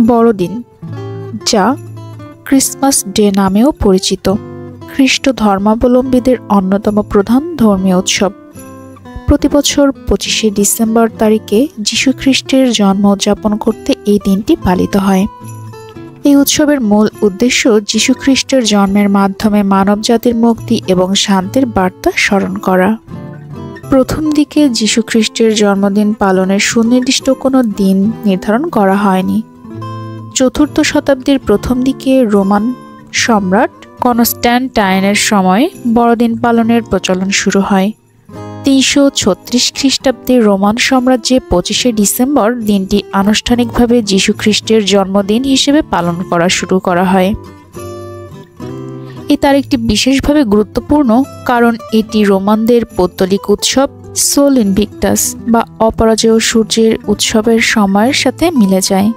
বড়দিন, যা Christmas day নামেও পরিচিত, খ্রিস্ট ধর্মাবলম্বীদের অন্যতম প্রধান ধর্মীয় উৎসব। প্রতি বছর 25শে ডিসেম্বর তারিখে যীশু খ্রিস্টের জন্ম উদযাপন করতে এই দিনটি পালিত হয়। এই উৎসবের মূল উদ্দেশ্য যীশু খ্রিস্টের জন্মের মাধ্যমে মানবজাতির মুক্তি এবং শান্তির বার্তা স্মরণ করা। প্রথম দিকে যীশু খ্রিস্টের জন্মদিন পালনের সুনির্দিষ্ট কোনো দিন নির্ধারণ করা হয়নি। চতুর্থ শতাব্দীর প্রথম দিকে রোমান সম্রাট কনস্ট্যান্টাইনের সময় বড়দিন পালনের প্রচলন শুরু হয়। 336 খ্রিস্টাব্দে রোমান সাম্রাজ্যে 25শে ডিসেম্বর দিনটি আনুষ্ঠানিকভাবে যীশু খ্রিস্টের জন্মদিন হিসেবে পালন করা শুরু করা হয়। এই তারিখটি বিশেষভাবে গুরুত্বপূর্ণ কারণ এটি রোমানদের পৌত্তলিক উৎসব সোল ইনভিক্টাস বা অপরাজেয় সূর্যের উৎসবের সময়ের সাথে মিলে যায়।